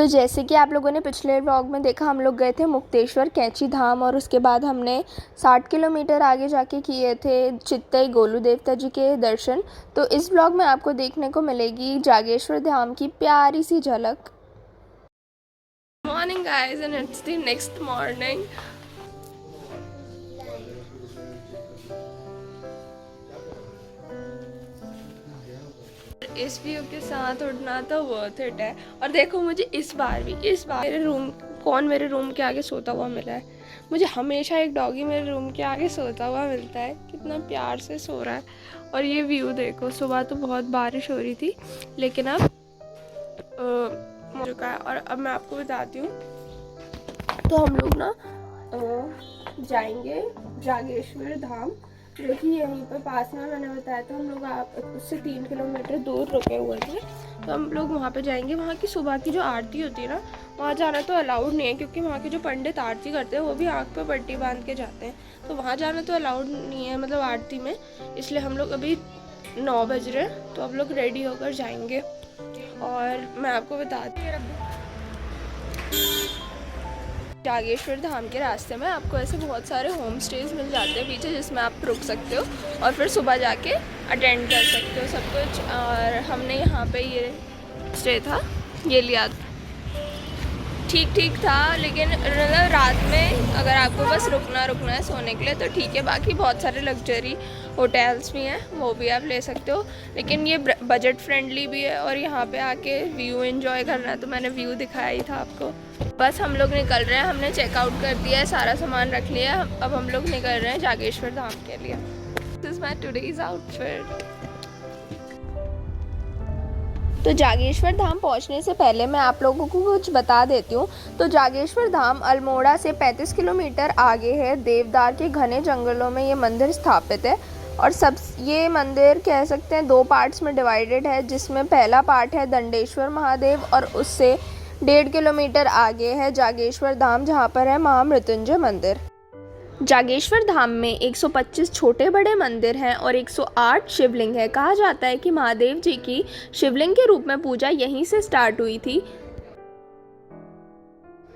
तो जैसे कि आप लोगों ने पिछले व्लॉग में देखा, हम लोग गए थे मुक्तेश्वर कैंची धाम और उसके बाद हमने 60 किलोमीटर आगे जाके किए थे चित्तई गोलू देवता जी के दर्शन। तो इस व्लॉग में आपको देखने को मिलेगी जागेश्वर धाम की प्यारी सी झलक। Morning guys and it's the next morning. इस व्यू के साथ उठना तो वर्थ इट है। और देखो मुझे इस बार मेरे रूम के आगे सोता हुआ मिला है। मुझे हमेशा एक डॉगी मेरे रूम के आगे सोता हुआ मिलता है, कितना प्यार से सो रहा है। और ये व्यू देखो, सुबह तो बहुत बारिश हो रही थी लेकिन अब हो चुका है। और अब मैं आपको बताती हूँ, तो हम लोग ना जाएंगे जागेश्वर धाम, जो कि यहीं पर पास में मैंने बताया था। हम लोग उससे 3 किलोमीटर दूर रुके हुए थे, तो हम लोग वहाँ पे जाएंगे। वहाँ की सुबह की जो आरती होती है ना, वहाँ जाना तो अलाउड नहीं है, क्योंकि वहाँ के जो पंडित आरती करते हैं वो भी आँख पे पट्टी बांध के जाते हैं, तो वहाँ जाना तो अलाउड नहीं है, मतलब आरती में। इसलिए हम लोग अभी 9 बज रहे हैं, तो अब लोग रेडी होकर जाएंगे। और मैं आपको बताती हूँ, जागेश्वर धाम के रास्ते में आपको ऐसे बहुत सारे होम स्टेज मिल जाते हैं पीछे, जिसमें आप रुक सकते हो और फिर सुबह जाके अटेंड कर सकते हो सब कुछ। और हमने यहाँ पे ये स्टे था, ये लिया, ठीक था। लेकिन रात में अगर आपको बस रुकना है सोने के लिए तो ठीक है, बाकी बहुत सारे लग्जरी होटल्स भी हैं, वो भी आप ले सकते हो। लेकिन ये बजट फ्रेंडली भी है, और यहाँ पे आके व्यू एंजॉय करना है, तो मैंने व्यू दिखाया ही था आपको। बस हम लोग निकल रहे हैं, हमने चेकआउट कर दिया है, सारा सामान रख लिया है। अब हम लोग निकल रहे हैं जागेश्वर धाम के लिए। This is my today's outfit. तो जागेश्वर धाम पहुंचने से पहले मैं आप लोगों को कुछ बता देती हूँ। तो जागेश्वर धाम अल्मोड़ा से 35 किलोमीटर आगे है। देवदार के घने जंगलों में ये मंदिर स्थापित है, और ये मंदिर कह सकते हैं 2 पार्ट्स में डिवाइडेड है, जिसमें पहला पार्ट है दंडेश्वर महादेव, और उससे 1.5 किलोमीटर आगे है जागेश्वर धाम, जहाँ पर है महामृत्युंजय मंदिर। जागेश्वर धाम में 125 छोटे बड़े मंदिर हैं और 108 शिवलिंग है। कहा जाता है कि महादेव जी की शिवलिंग के रूप में पूजा यहीं से स्टार्ट हुई थी।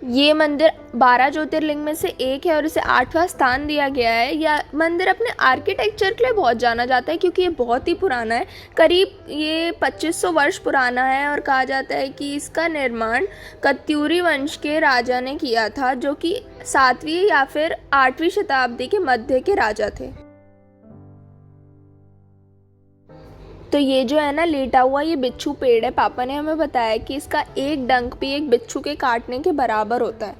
ये मंदिर 12 ज्योतिर्लिंग में से एक है और इसे 8वां स्थान दिया गया है। यह मंदिर अपने आर्किटेक्चर के लिए बहुत जाना जाता है, क्योंकि ये बहुत ही पुराना है, करीब ये 2500 वर्ष पुराना है। और कहा जाता है कि इसका निर्माण कत्यूरी वंश के राजा ने किया था, जो कि 7वीं या फिर 8वीं शताब्दी के मध्य के राजा थे। तो ये जो है ना लेटा हुआ ये बिच्छू पेड़ है, पापा ने हमें बताया कि इसका एक डंक भी एक बिच्छू के काटने के बराबर होता है।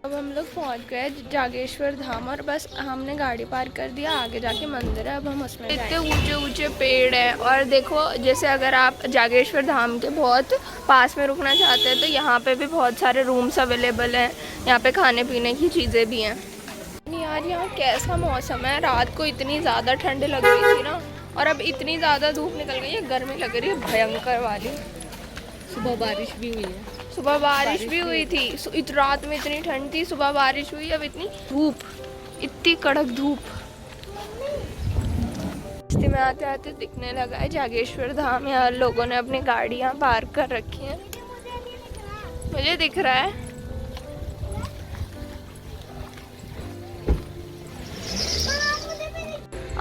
अब हम लोग पहुंच गए जागेश्वर धाम, और बस हमने गाड़ी पार्क कर दिया, आगे जाके मंदिर है, अब हम उसमें इतने ऊंचे ऊंचे पेड़ हैं। और देखो, जैसे अगर आप जागेश्वर धाम के बहुत पास में रुकना चाहते हैं तो यहाँ पे भी बहुत सारे रूम्स अवेलेबल हैं, यहाँ पे खाने पीने की चीज़ें भी हैं। यार यहाँ कैसा मौसम है, रात को इतनी ज़्यादा ठंड लग रही थी ना, और अब इतनी ज़्यादा धूप निकल गई है, गर्मी लग रही है भयंकर वाली। सुबह बारिश भी हुई है, सुबह बारिश भी हुई थी, रात में इतनी ठंड थी, सुबह बारिश हुई, अब इतनी धूप, इतनी कड़क धूप। रास्ते में आते आते दिखने लगा है जागेश्वर धाम। यहाँ लोगों ने अपनी गाड़ियाँ पार्क कर रखी हैं, मुझे दिख रहा है।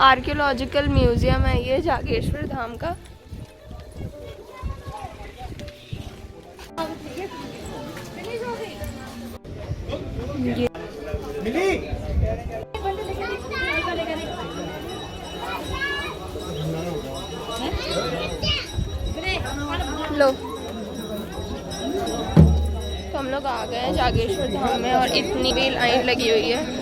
आर्कियोलॉजिकल म्यूजियम है ये जागेश्वर धाम का। लो, तो हम लोग आ गए हैं जागेश्वर धाम में, और इतनी भी लाइन लगी हुई है।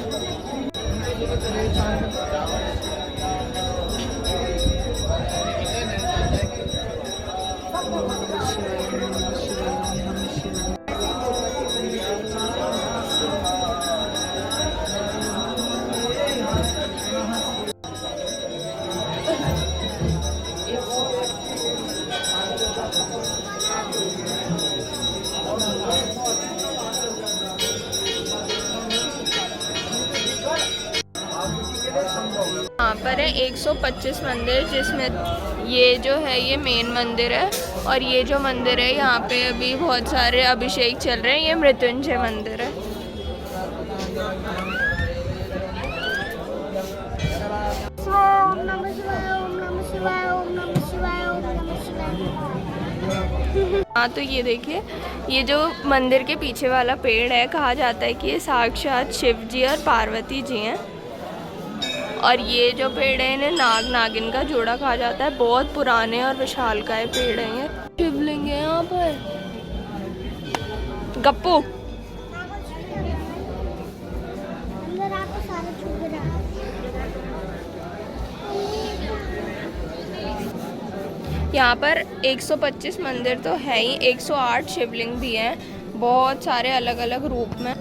यहाँ पर है 125 मंदिर, जिसमें ये जो है ये मेन मंदिर है, और ये जो मंदिर है यहाँ पे अभी बहुत सारे अभिषेक चल रहे हैं, ये मृत्युंजय मंदिर है। ओम नमः शिवाय, ओम नमः शिवाय, ओम नमः शिवाय, ओम नमः शिवाय। हाँ, तो ये देखिए, ये जो मंदिर के पीछे वाला पेड़ है, कहा जाता है कि ये साक्षात शिव जी और पार्वती जी हैं। और ये जो पेड़ है इन्हें नाग नागिन का जोड़ा कहा जाता है। बहुत पुराने और विशालकाय पेड़ हैं ये। शिवलिंग है यहाँ पर। गप्पू, अंदर आके सारे छू के रहा। यहाँ पर 125 मंदिर तो है ही, 108 शिवलिंग भी हैं, बहुत सारे अलग अलग रूप में।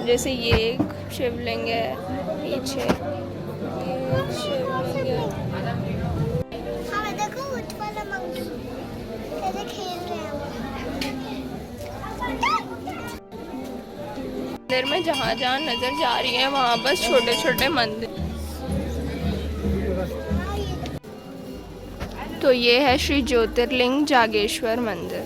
जैसे ये एक शिवलिंग है, पीछे ये एक शिवलिंग है। हाँ देखो उठ वाला मंकी कैसे खेल रहे हैं वो। मंदिर में जहाँ जहाँ नजर जा रही है वहाँ बस छोटे छोटे मंदिर। तो ये है श्री ज्योतिर्लिंग जागेश्वर मंदिर।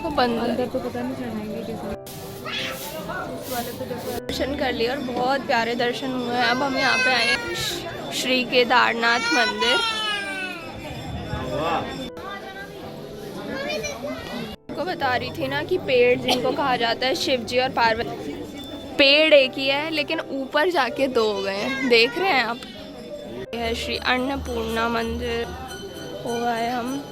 तो बंद अंदर तो पता नहीं चढ़ाएंगे कैसे। दर्शन कर लिए और बहुत प्यारे दर्शन हुए हैं। अब हम यहाँ पे आए हैं श्री केदारनाथ मंदिर। को बता रही थी ना कि पेड़ जिनको कहा जाता है शिव जी और पार्वती, पेड़ एक ही है लेकिन ऊपर जाके दो हो गए हैं, देख रहे हैं आप। यह है श्री अन्नपूर्णा मंदिर। हो आए हम।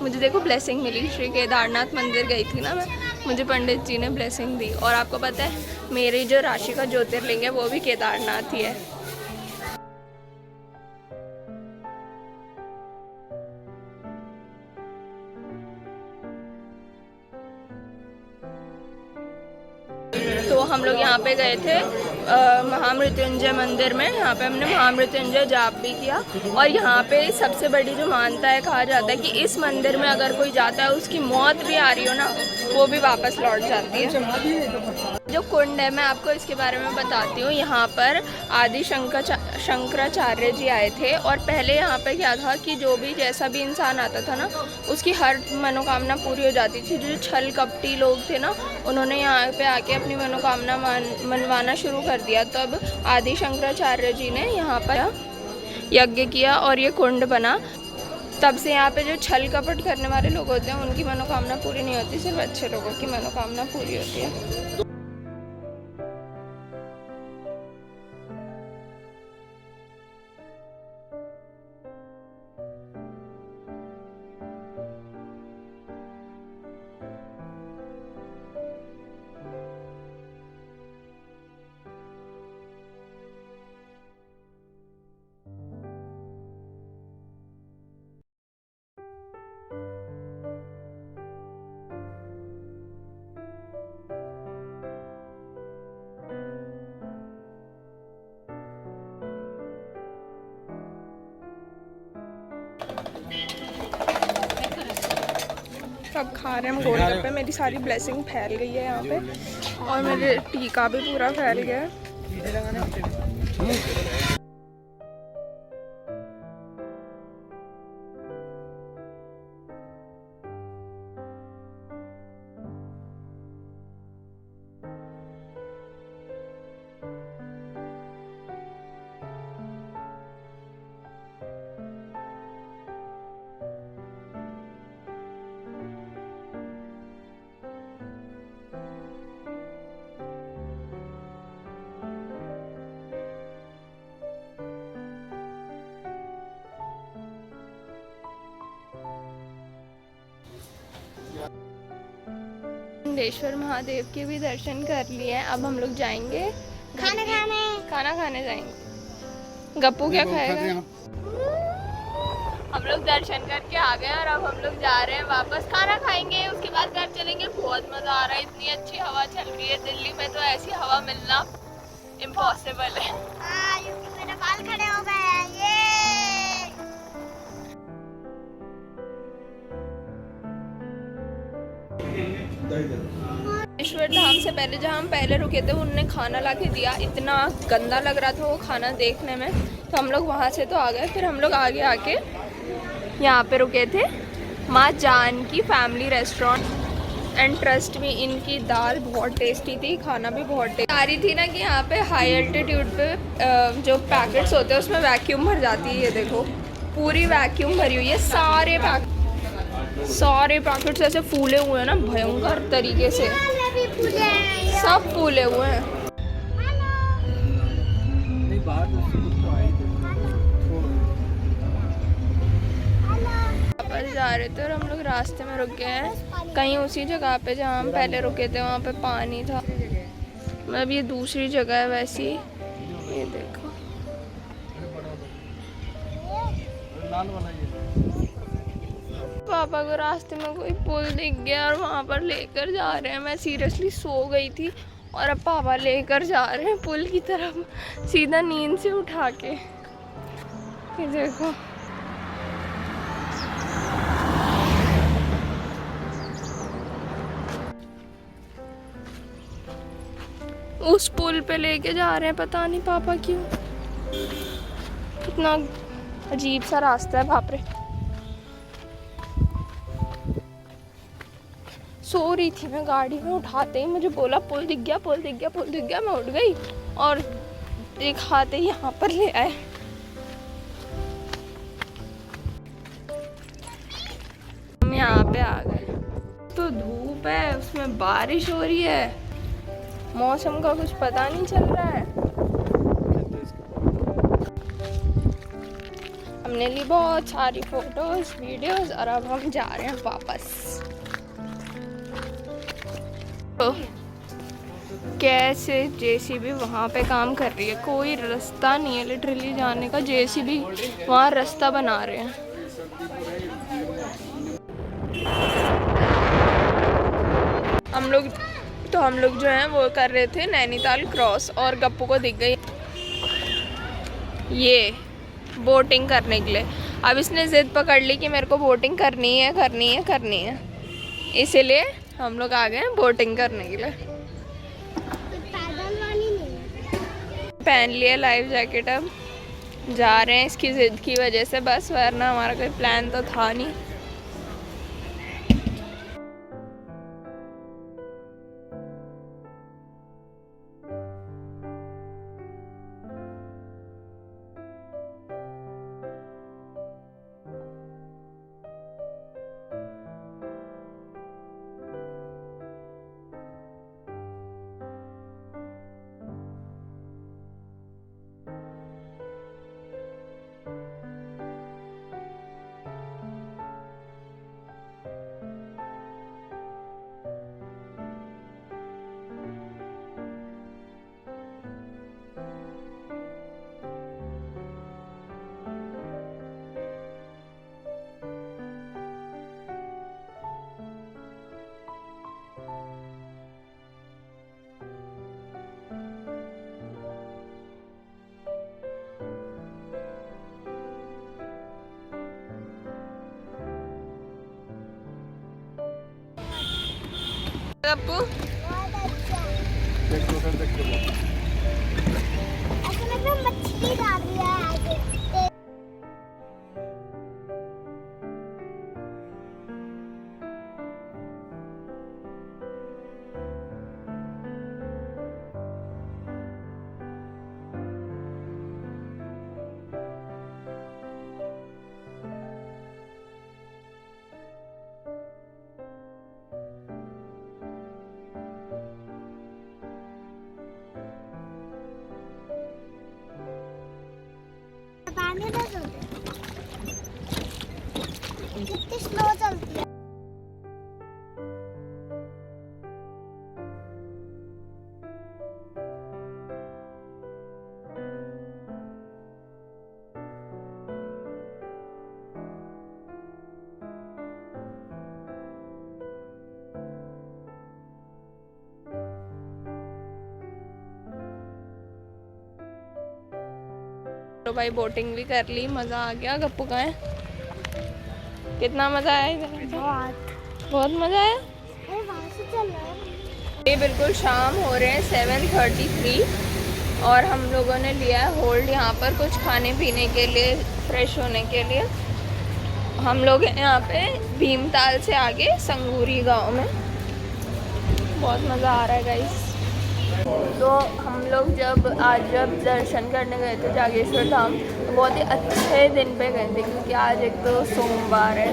मुझे देखो ब्लेसिंग मिली, श्री केदारनाथ मंदिर गई थी ना मैं, मुझे पंडित जी ने ब्लेसिंग दी। और आपको पता है मेरी जो राशि का ज्योतिर्लिंग है वो भी केदारनाथ ही है। तो हम लोग यहाँ पे गए थे महामृत्युंजय मंदिर में। यहाँ पे हमने महामृत्युंजय जाप भी किया। और यहाँ पे सबसे बड़ी जो मानता है, कहा जाता है कि इस मंदिर में अगर कोई जाता है उसकी मौत भी आ रही हो ना, वो भी वापस लौट जाती है। जो कुंड है मैं आपको इसके बारे में बताती हूँ। यहाँ पर आदि शंकराचार्य जी आए थे, और पहले यहाँ पे क्या था कि जो भी जैसा भी इंसान आता था ना, उसकी हर मनोकामना पूरी हो जाती थी। जो छल कपटी लोग थे ना, उन्होंने यहाँ पे आके अपनी मनोकामना मनवाना शुरू कर दिया। तब आदि शंकराचार्य जी ने यहाँ पर यज्ञ किया और ये कुंड बना। तब से यहाँ पे जो छल कपट करने वाले लोग होते हैं उनकी मनोकामना पूरी नहीं होती, सिर्फ अच्छे लोगों की मनोकामना पूरी होती है। अब खा रहे हैं हम गोलगप्पे। मेरी सारी ब्लेसिंग फैल गई है यहाँ पे, और मेरे टीका भी पूरा फैल गया है। मुंडेश्वर महादेव के भी दर्शन कर लिए हैं। अब हम लोग जाएंगे खाना खाने जाएंगे। गप्पू क्या खाएगा? हम लोग दर्शन करके आ गए और अब हम लोग जा रहे हैं वापस, खाना खाएंगे, उसके बाद घर चलेंगे। बहुत मज़ा आ रहा है, इतनी अच्छी हवा चल रही है। दिल्ली में तो ऐसी हवा मिलना इम्पॉसिबल है। मेरे बाल खड़े हो गए हैं। ये जागेश्वर धाम से पहले जहाँ हम पहले रुके थे उनने खाना ला के दिया, इतना गंदा लग रहा था वो खाना देखने में, तो हम लोग वहाँ से तो आ गए। फिर हम लोग आगे आके यहाँ पे रुके थे, Maa Janaki family restaurant, and trust में इनकी दाल बहुत टेस्टी थी, खाना भी बहुत टेस्टी। आ रही थी ना कि यहाँ पे हाई एल्टीट्यूड पे जो पैकेट्स होते हैं उसमें वैक्यूम भर जाती है। ये देखो पूरी वैक्यूम भरी हुई है, सारे पैकेट्स ऐसे फूले हुए हैं ना भयंकर तरीके से, सब फूले हुए हैं। वापस जा रहे थे और हम लोग रास्ते में रुक गए हैं कहीं उसी जगह पे जहाँ हम पहले रुके थे, वहाँ पे पानी था। मतलब ये दूसरी जगह है वैसी, ये देखो। पापा को रास्ते में कोई पुल दिख गया और वहाँ पर लेकर जा रहे हैं। मैं सीरियसली सो गई थी और अब पापा लेकर जा रहे हैं पुल की तरफ, सीधा नींद से उठा के। ये देखो उस पुल पे लेके जा रहे हैं, पता नहीं पापा क्यों। कितना अजीब सा रास्ता है, बाप रे। सो रही थी मैं, गाड़ी में उठाते ही मुझे बोला पुल दिख गया, पुल दिख गया, पुल दिख गया। मैं उठ गई और दिखाते ही यहाँ पर ले आए। हम यहाँ पे आ गए, तो धूप है, उसमें बारिश हो रही है, मौसम का कुछ पता नहीं चल रहा है। हमने ली बहुत सारी फोटोज वीडियोस और अब हम जा रहे हैं वापस। तो कैसे जेसीबी वहाँ पे काम कर रही है, कोई रास्ता नहीं है लिटरली जाने का, जेसीबी वहाँ रास्ता बना रहे हैं। हम लोग जो हैं वो कर रहे थे नैनीताल क्रॉस, और गप्पू को दिख गई ये बोटिंग करने के लिए। अब इसने ज़िद पकड़ ली कि मेरे को बोटिंग करनी है, इसीलिए हम लोग आ गए हैं बोटिंग करने के लिए। पहन लिया लाइफ जैकेट, अब जा रहे हैं इसकी ज़िद की वजह से बस, वरना हमारा कोई प्लान तो था नहीं। गप्पू मछली डाल रही है। कितनी स्लो चलती है। तो भाई बोटिंग भी कर ली, मज़ा आ गया। गप्पू का है, कितना मज़ा आया इधर? बहुत मज़ा आया। ये बिल्कुल शाम हो रहे हैं 7:33 और हम लोगों ने लिया है होल्ड यहाँ पर कुछ खाने पीने के लिए, फ्रेश होने के लिए। हम लोग हैं यहाँ पे भीमताल से आगे संगूरी गांव में। बहुत मज़ा आ रहा है गाइस। तो हम लोग जब दर्शन करने गए थे जागेश्वर धाम तो बहुत ही अच्छे दिन पे गए थे, क्योंकि आज एक तो सोमवार है,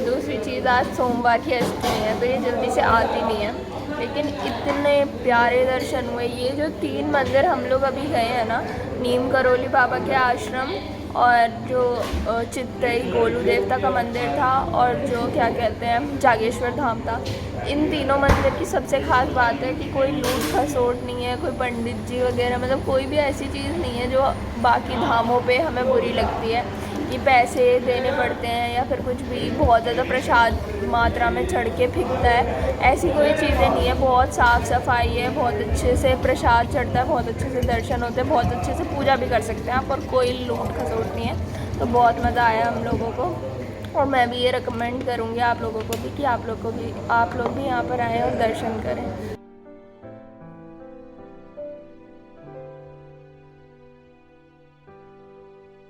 दूसरी चीज़ आज सोमवार की अष्टमी है तो ये जल्दी से आती नहीं है। लेकिन इतने प्यारे दर्शन हुए। ये जो 3 मंदिर हम लोग अभी गए हैं ना, नीम करोली बाबा के आश्रम और जो चित्तई गोलू देवता का मंदिर था और जो क्या कहते हैं जागेश्वर धाम था, इन तीनों मंदिर की सबसे ख़ास बात है कि कोई लूट खसोट नहीं है, कोई पंडित जी वगैरह, मतलब कोई भी ऐसी चीज़ नहीं है जो बाकी धामों पे हमें बुरी लगती है कि पैसे देने पड़ते हैं या फिर कुछ भी बहुत ज़्यादा प्रसाद मात्रा में चढ़ के फिकता है। ऐसी कोई चीज़ें नहीं है। बहुत साफ़ सफाई है, बहुत अच्छे से प्रसाद चढ़ता है, बहुत अच्छे से दर्शन होते हैं, बहुत अच्छे से पूजा भी कर सकते हैं आप, और कोई लूट खसोट नहीं है। तो बहुत मज़ा आया हम लोगों को, और मैं भी ये रिकमेंड करूँगी आप लोगों को भी कि आप लोग भी यहाँ पर आएँ और दर्शन करें।